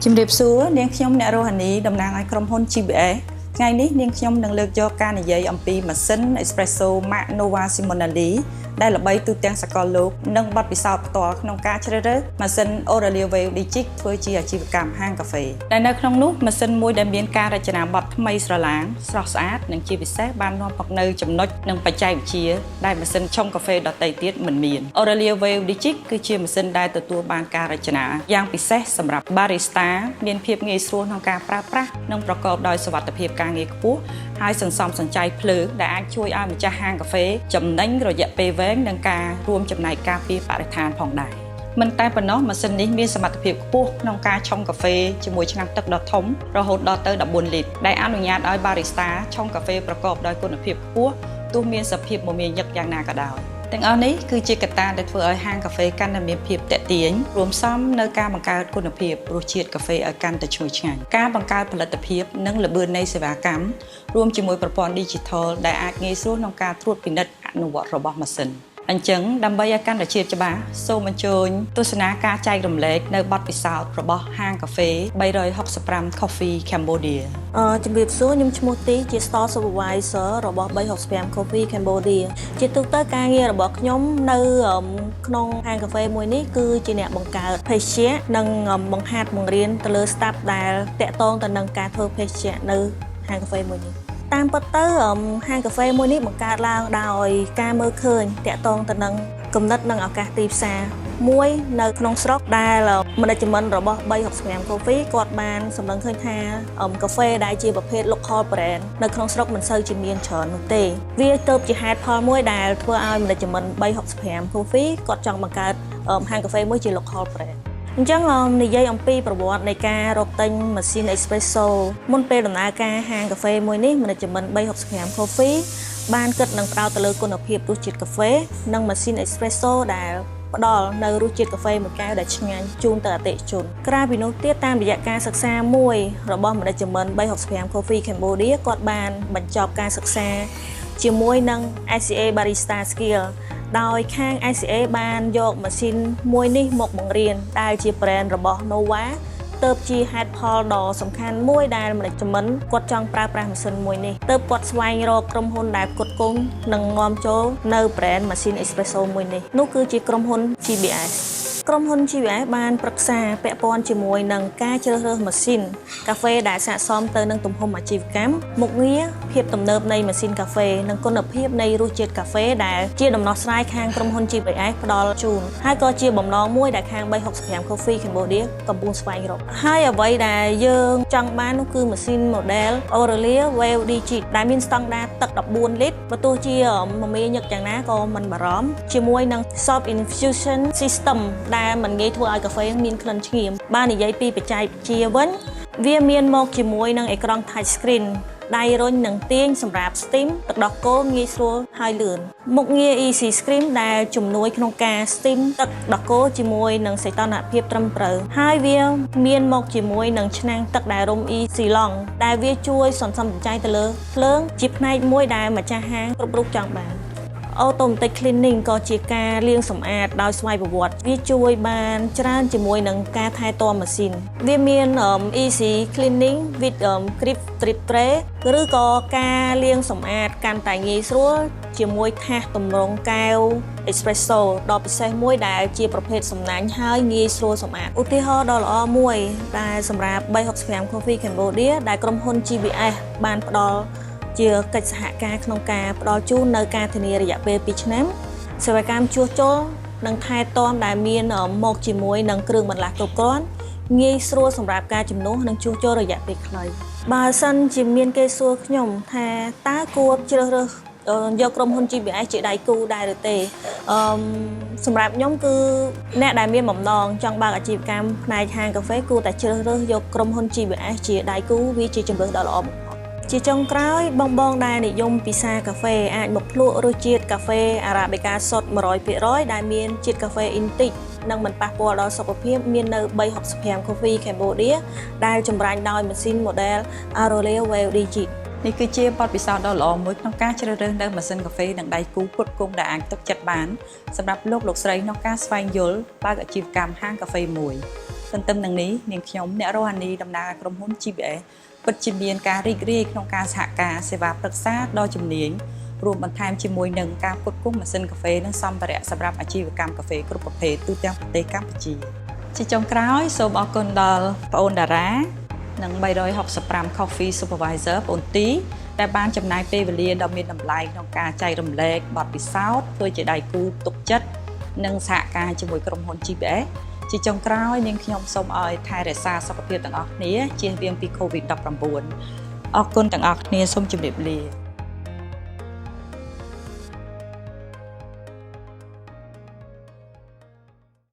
ជំរាបសួរនាងខ្ញុំអ្នករស់អានីតំណាងឲ្យក្រុមហ៊ុន GBS ថ្ងៃនេះនាងខ្ញុំនឹងលើកយកការនិយាយអំពីម៉ាស៊ីន Espresso ម៉ាក Nuova Simonelli ដែលល្បីទូទាំងសកលលោកនិងបទពិសោធន៍ផ្ទាល់ក្នុងការជ្រើសរើសម៉ាស៊ីន Wave Digit ធ្វើជាអាជីវកម្មហាងកាហ្វេដែលនៅក្នុងនោះម៉ាស៊ីនមួយដែលមានការរចនាបថថ្មីស្រឡាងស្រស់ស្អាតនិងជាពិសេសបាននាំមកនូវចំណុចនិងបច្ចេកវិទ្យាដែលម៉ាស៊ីនឆុងកាហ្វេដទៃទៀតមិនមាន Wave Digit គឺជាម៉ាស៊ីនដែលទទួលបានការរចនាយ៉ាងពិសេសសម្រាប់ Barista មានភាពងាយស្រួលក្នុងការប្រើប្រាស់និងប្រកបដោយសុវត្ថិភាពការងារខ្ពស់ហើយសន្សំសំចៃភ្លើងដែលអាចជួយឲ្យម្ចាស់ហាងកាហ្វេចំណេញរយៈពេលវែងនិងការរួមចំណែកការពារបរិស្ថានផងដែរមិនតែប៉ុណ្ណោះម៉ាស៊ីននេះមានសមត្ថភាពខ្ពស់ក្នុងការឆុងកាហ្វេជាមួយឆ្នាំងទឹកដ៏ធំរហូតដល់ទៅ14លីត្រដែលអនុញ្ញាតឲ្យ Barista ឆុងកាហ្វេប្រកបដោយគុណភាពខ្ពស់ទោះមានសភាពមមាញឹកយ៉ាងណាក៏ដោយទាំងអស់នេះគឺជាកត្តាដែលធ្វើឲ្យហាងកាហ្វេកាន់តែមានភាពទាក់ទាញរួមផ្សំនៅការបង្កើតគុណភាពរសជាតិកាហ្វេឲ្យកាន់តែឈ្ងុយឆ្ងាញ់ការបង្កើតផលិតភាពនិងល្បឿននៃសេវាកម្មរួមជាមួយប្រព័ន្ធ Digital ដែលអាចងាយស្រួលក្នុងការត្រួតពិនិត្យអនុវត្តរបស់ម៉ាស៊ីនអញ្ចឹងដើម្បីឲ្យកាន់តែជាច្បាស់សូមអញ្ជើញទស្សនាការចែករំលែកនៅបទពិសោធន៍របស់ហាងកាហ្វេ365 Coffee Cambodia ជំរាបសួរខ្ញុំឈ្មោះទីជា Store Supervisor របស់365 Coffee Cambodia ជាទូទៅការងាររបស់ខ្ញុំនៅក្នុងហាងកាហ្វេមួយនេះគឺជាអ្នកបង្កើតភេសជ្ជៈនិងបង្ហាត់បង្រៀនទៅលើ staff ដែលតាក់ទងទៅនឹងការធ្វើភេសជ្ជៈនៅហាងកាហ្វេមួយនេះតាមពិតទៅហាងកាហ្វេមួយនេះបង្កើតឡើងដោយការមើលឃើញតាក់ទងទៅនឹងគំនិតនិងឱកាសទីផ្សារមួយនៅក្នុងស្រុកដែល management របស់365 Coffee គាត់បានសម្លឹងឃើញថាកាហ្វេដែលជាប្រភេទ local brand នៅក្នុងស្រុកមិនសូវជាមានច្រើននោះទេវាទៅជាហេតុផលមួយដែលធ្វើឲ្យ management 365 Coffee គាត់ចង់បង្កើតហាងកាហ្វេមួយជា local brandអញ្ចឹងនិយាយអំពីប្រវត្តិនៃការរកទិញម៉ាស៊ីន Espresso មុនពេលដំណើរការហាងកាហ្វេមួយនេះ Management 365 Coffee បានគិតនិងផ្ដោតទៅលើគុណភាពរសជាតិកាហ្វេនិងម៉ាស៊ីន Espresso ដែលផ្ដល់នៅរសជាតិកាហ្វេមួយកែវដែលឆ្ងាញ់ជូនទៅអតិថិជនក្រៅពីនោះទៀតតាមរយៈការសិក្សាមួយរបស់ Management 365 Coffee Cambodia គាត់បានបញ្ចប់ការសិក្សាជាមួយនឹង ICA Barista Skill ដោយខាង ICA បានយកម៉ាស៊ីនមួយនេះមកបង្រៀនដែលជា brand របស់ Nova ទើបជាហេតុផលដ៏សំខាន់មួយដែល Management គាត់ចង់ប្រើប្រាស់ម៉ាស៊ីនមួយនេះទើបគាត់ស្វែងរកក្រុមហ៊ុនដែលផ្គត់ផ្គង់និងនាំចូលនៅ brand ម៉ាស៊ីន Espresso មួយនេះនោះគឺជាក្រុមហ៊ុន GBS ក្រុមហ៊ុន GBS បានប្រឹក្សាពាក់ព័ន្ធជាមួយនឹងការជ្រើសរើសម៉ាស៊ីនកាហ្វេដែលស័ក្តិសមទៅនឹងទំហំអាជីវកម្មមុខងារភាពទំនើបនៃម៉ាស៊ីនកាហ្វេនិងគុណភាពនៃរសជាតិកាហ្វេដែលជាដំណោះស្រាយខាងក្រុមហ៊ុន GBS ផ្ដល់ជូនហើយក៏ជាបំណងមួយដែលខាង365 Coffee Cambodia កំពុងស្វែងរកហើយអ្វីដែលយើងចង់បាននោះគឺម៉ាស៊ីន model Wave Digit ដែលមានស្តង់ដារទឹក14លីត្របើទោះជាមមាញឹកយ៉ាងណាក៏មិនបារម្ភជាមួយនឹង Soft Infusion Systemដែលមិនងាយធ្វើឲ្យកាហ្វេមានក្លិនឆ្ងៀមបាននិយាយពីបច្ចេកវិទ្យាវិញវាមានមកជាមួយនឹងអេក្រង់ touch screen ដៃរុញនិងទាញសម្រាប់ steam ទឹកដោះគោងាយស្រួលហើយលឿនមុខងារ easy screen ដែលជំនួយក្នុងការ steam ទឹកដោះគោជាមួយនឹងសីតុណ្ហភាពត្រឹមត្រូវហើយវាមានមកជាមួយនឹងឆ្នាំងទឹកដែលរុំ easy long ដែលវាជួយសន្សំសំចៃទៅលើភ្លើងជាផ្នែកមួយដែលម្ចាស់ហាងគ្រប់រូបចង់បានAutomatic Cleaning ក៏ជាការលាងសម្អាតដោយស្វ័យប្រវត្តិវាជួយបានច្រើនជាមួយនឹងការថែទាំម៉ាស៊ីនវាមាន Easy Cleaning with Grip Strip Tray ឬក៏ការលាងសម្អាតកាន់តែងាយស្រួលជាមួយថាសទម្រង់កែវ Espresso ដ៏ពិសេសមួយដែលជាប្រភេទសំណាញ់ហើយងាយស្រួលសម្អាតឧទាហរណ៍ដ៏ល្អមួយដែលសម្រាប់365 Coffee Cambodia ដែលក្រុមហ៊ុន GBS បានផ្ដល់ជាកិច្ចសហការក្នុងការផ្ដល់ជូននៅការធានារយៈពេល2ឆ្នាំសេវាកម្មជួសជុលនិងថែទាំដែលមានមកជាមួយនឹងគ្រឿងបន្លាស់គ្រប់គ្រាន់ងាយស្រួលសម្រាប់ការជំនួសនិងជួសជុលរយៈពេលខ្លីបើសិនជាមានគេសួរខ្ញុំថាតើគួរជ្រើសរើសយកក្រុមហ៊ុន GBS ជាដៃគូដែរឬទេសម្រាប់ខ្ញុំគឺអ្នកដែលមានបំណងចង់បើកអាជីវកម្មផ្នែកហាងកាហ្វេគួរតែជ្រើសរើសយកក្រុមហ៊ុន GBS ជាដៃគូវាជាជម្រើសដ៏ល្អបំផុតជាចុងក្រោយបងដែលនិយមពិសាកាហ្វេអាចមកភ្លក់រសជាតិកាហ្វេ Arabica សុទ្ធ 100% ដែលមានជាតិកាហ្វេអ៊ីនតិចនិងមិនប៉ះពាល់ដល់សុខភាពមាននៅ365 Coffee Cambodia ដែលចម្រាញ់ដោយម៉ាស៊ីន model Wave Digit នេះគឺជាបទពិសោធន៍ដ៏ល្អមួយក្នុងការជ្រើសរើសនៅម៉ាស៊ីនកាហ្វេនិងដៃគូផ្គត់ផ្គង់ដែលអាចទុកចិត្តបានសម្រាប់លោកស្រីក្នុងការស្វែងយល់បើកអាជីវកម្មហាងកាហ្វេមួយ រ ទន្ទឹមនឹងនេះនាងខ្ញុំអ្នករស់អានីតំណាងឲ្យក្រុមហ៊ុន GBS ពិតជាមានការរីករាយក្នុងការសហការសេវាប្រឹក្សាដ៏ជំនាញរួមបន្ថែមជាមួយនឹងការផ្គត់ផ្គង់ម៉ាស៊ីនកាហ្វេនិងសម្ភារៈសម្រាប់អាជីវកម្មកាហ្វេគ្រប់ប្រភេទទូទាំងប្រទេសកម្ពុជាជាចុងក្រោយសូមអរគុណដល់ប្អូនតារានិង365 Coffee Supervisor ប្អូនទីដែលបានចំណាយពេលវេលាដ៏មានតម្លៃក្នុងការចែករំលែកបទពិសោធន៍ធ្វើជាដៃគូទុកចិត្តនិងសហការជាមួយក្រុមហ៊ុន GBS ជាចុងក្រោយនាងខ្ញុំសូមឲ្យថែរក្សាសុខភាពទាំងអស់គ្នាជៀសវាងពី COVID-19 អរគុណទាំងអស់គ្នាសូមជម្រាបលា